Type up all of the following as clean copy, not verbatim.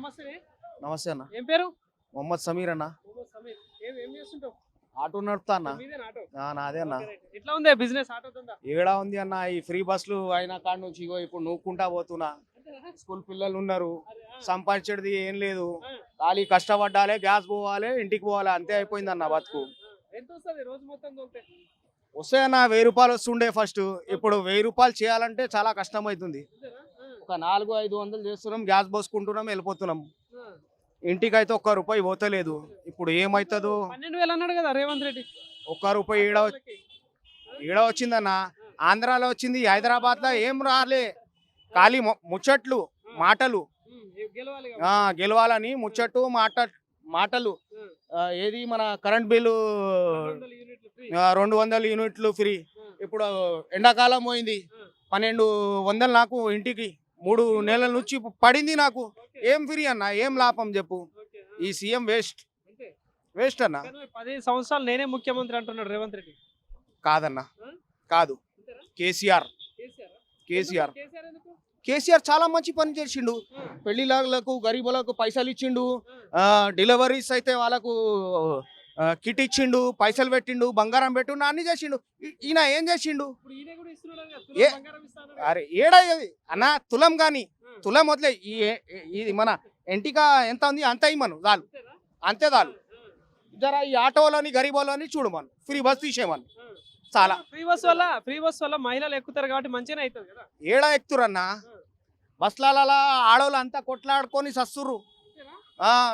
నమస్తే. నమస్తే అన్న. ఏం పేరు? మొహమ్మద్ సమీర్ అన్న. మొహమ్మద్ సమీర్. ఏం చేస్తుంటావు? ఆటో నడుపుతా అన్న. మీదేనా ఆటో? నాదే అన్న. Okay, right. ఎట్లా ఉంది బిజినెస్ ఆటో దందా? ఏడా ఉంది అన్న, ఈ ఫ్రీ బస్సులు అయినా కాడ నుంచి ఇగో ఇప్పుడు నూక్కుంటా పోతున్నా. స్కూల్ పిల్లలు ఉన్నారు, సంపాదించేది ఏం లేదు. ఖాళీ కష్టపడ్డాలే, గ్యాస్ పోవాలి, ఇంటికి పోవాలి, అంతే అయిపోయింది అన్న బతుకు. ఎంత వస్తుంది రోజు మొత్తం తోలితే? వస్తాయన్న 1000 రూపాయలు వస్తుండే ఫస్ట్. ఇప్పుడు 1000 రూపాయలు చేయాలంటే చాలా కష్టం అవుతుంది. ఒక 400-500 చేస్తున్నాం, గ్యాస్ పోసుకుంటున్నాం, వెళ్ళిపోతున్నాం. ఇంటికి అయితే ఒక్క రూపాయి పోతలేదు. ఇప్పుడు ఏమవుతుందో. 12,000 అన్నాడు కదా రేవంత్ రెడ్డి. ఒక్క రూపాయి ఈడ వచ్చిందన్న. ఆంధ్రాలో వచ్చింది, హైదరాబాద్ లో ఏం రాలే. ఖాళీ ముచ్చట్లు, మాటలు. గెలవాలని ముచ్చట్టు మాటలు. ఏది మన కరెంట్ బిల్లు 200 యూనిట్లు ఫ్రీ. ఇప్పుడు ఎండాకాలం పోయింది, 1200 నాకు ఇంటికి 3 నెలల నుంచి పడింది నాకు. ఏం ఫ్రీ అన్న, ఏం లాభం చెప్పు. ఈ సీఎం వేస్ట్ అన్న. 10 సంవత్సరాలు నేనే ముఖ్యమంత్రి అంటున్నాడు రేవంత్ రెడ్డి. కాదన్న, కాదు. కేసీఆర్ చాలా మంచి పని చేసిండు. పెళ్లిళ్ళకు గరీబులకు పైసలు ఇచ్చిండు. డెలివరీస్ అయితే వాళ్ళకు కిట్ ఇచ్చిండు, పైసలు పెట్టిండు, బంగారం పెట్టిండు, అన్ని చేసిండు. ఈయన ఏం చేసిండు? అరే ఏడయ్యది అన్న, తులం గాని తులం వదిలే. ఇది మన ఎంటిక ఎంత ఉంది అంత ఇమ్మను చాలు, అంతే చాలు. జర ఈ ఆటోలని గరీబోలని చూడమను, ఫ్రీ బస్ తీసేమను చాలా. ఫ్రీ బస్ వల్ల మహిళలు ఎక్కుతారు కాబట్టి మంచిగా అవుతుంది కదా. ఏడా ఎక్కుతురన్న, బస్సులలో ఆడోళ్ళు అంతా కొట్లాడుకొని సస్తుర్రు.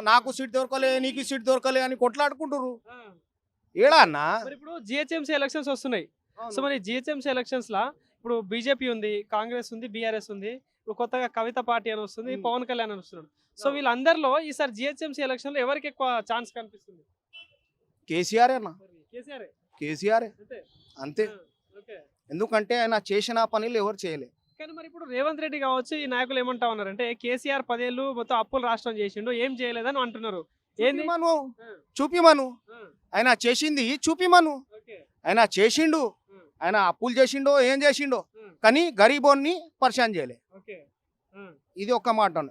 నాకు సీట్ దొరకలే, నీకు సీట్ దొరకలే అని కొట్లాడుకుంటుర్రు. ఏడా అన్న. ఇప్పుడు జిహెచ్ఎంసీ ఎలక్షన్స్ వస్తున్నాయి. సో మరి జిహెచ్ఎంసీ ఎలక్షన్స్ లా ఇప్పుడు బీజేపీ ఉంది, కాంగ్రెస్ ఉంది, బీఆర్ఎస్ ఉంది, ఇప్పుడు కొత్తగా కవిత పార్టీ అని వస్తుంది, పవన్ కళ్యాణ్ అని వస్తున్నాడు. సో వీళ్ళందరిలో ఈసారి జిహెచ్ఎంసీ ఎలక్షన్ లో ఎవరికి ఎక్కువ ఛాన్స్ కనిపిస్తుంది? కేసీఆర్ అన్న. కేసీఆర్ అంతే. ఎందుకంటే ఆయన చేసిన పనులు ఎవరు చేయలే. కానీ మరి ఇప్పుడు రేవంత్ రెడ్డి కావచ్చు, ఈ నాయకులు ఏమంటా ఉన్నారు అంటే కేసీఆర్ 10 ఏళ్ళు మొత్తం అప్పులు రాష్ట్రం చేసిండు, ఏం చేయలేదని అంటున్నారు. ఏంది చూపిమను, ఆయన చేసింది చూపిమను. ఆయన చేసిండు, ఆయన అప్పులు చేసిండో ఏం చేసిండో, కానీ గరీబోన్ని పరిశాన్ చేయలే. ఇది ఒక్క మాట.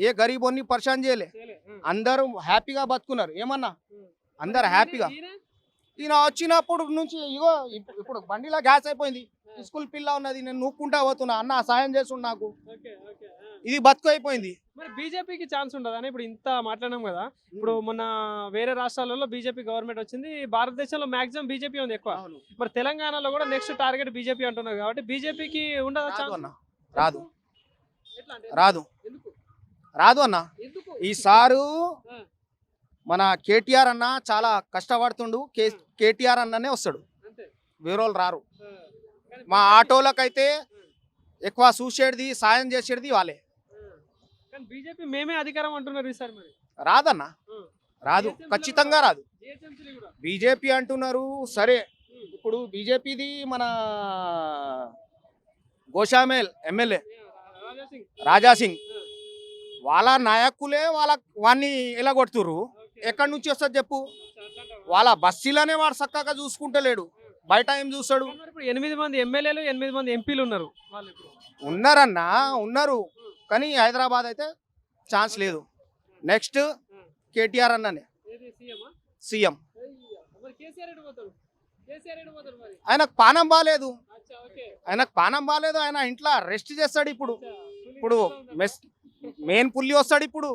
ఏ గరీబోన్ని పరిశాన్ చేయలే. అందరూ హ్యాపీగా బతుకున్నారు. ఏమన్నా అందరు హ్యాపీగా. ఈయన వచ్చినప్పుడు నుంచి ఇగో ఇప్పుడు బండిలో గ్యాస్ అయిపోయింది, స్కూల్ పిల్ల ఉన్నది, నేను నూక్కుంటా పోతున్నా, అన్న సాయం చేస్తుండు నాకు, ఇది బతుకు అయిపోయింది. మరి బీజేపీకి ఛాన్స్ ఉండదని ఇప్పుడు ఇంత మాట్లాడినాం కదా. ఇప్పుడు మొన్న వేరే రాష్ట్రాలలో బీజేపీ గవర్నమెంట్ వచ్చింది, భారతదేశంలో మాక్సిమం బీజేపీ ఉంది ఎక్కువ. మరి తెలంగాణలో కూడా నెక్స్ట్ టార్గెట్ బీజేపీ అంటున్నారు కాబట్టి బీజేపీకి ఉండదా ఛాన్స్? రాదు రాదు రాదు అన్న. ఈసారు మన కేటీఆర్ అన్న చాలా కష్టపడుతుండు. కేటీఆర్ అన్ననే వస్తాడు, వేరే వాళ్ళు రారు. మా ఆటోలకైతే ఎక్కువ చూసేది, సాయం చేసేది వాళ్ళే. బీజేపీ మేమే అధికారం అంటున్నారు ఈసారి. మరి రాదన్న, రాదు, ఖచ్చితంగా రాదు. బీజేపీ అంటున్నారు సరే. ఇప్పుడు బీజేపీది మన గోషామేల్ ఎమ్మెల్యే రాజాసింగ్, వాళ్ళ నాయకులే వాడిని ఎలా కొడుతుర్రు. ఎక్కడి నుంచి వస్తుంది చెప్పు? వాళ్ళ బస్సులోనే వాడు చక్కగా చూసుకుంటలేడు, బయట ఏం చూస్తాడు? 8 మంది ఎమ్మెల్యేలు, 8 మంది ఎంపీలు ఉన్నారన్నా, ఉన్నారు. కానీ హైదరాబాద్ అయితే ఛాన్స్ లేదు. నెక్స్ట్ కేటీఆర్ అన్ననే సీఎం. ఆయనకు పానం బాగాలేదు, ఆయన ఇంట్లో రెస్ట్ చేస్తాడు. ఇప్పుడు మెయిన్ పుల్లి వస్తాడు. ఇప్పుడు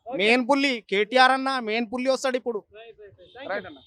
మెయిన్ పుల్లి కేటీఆర్ అన్న, మెయిన్ పుల్లి వస్తాడు ఇప్పుడు. రైట్ అన్న.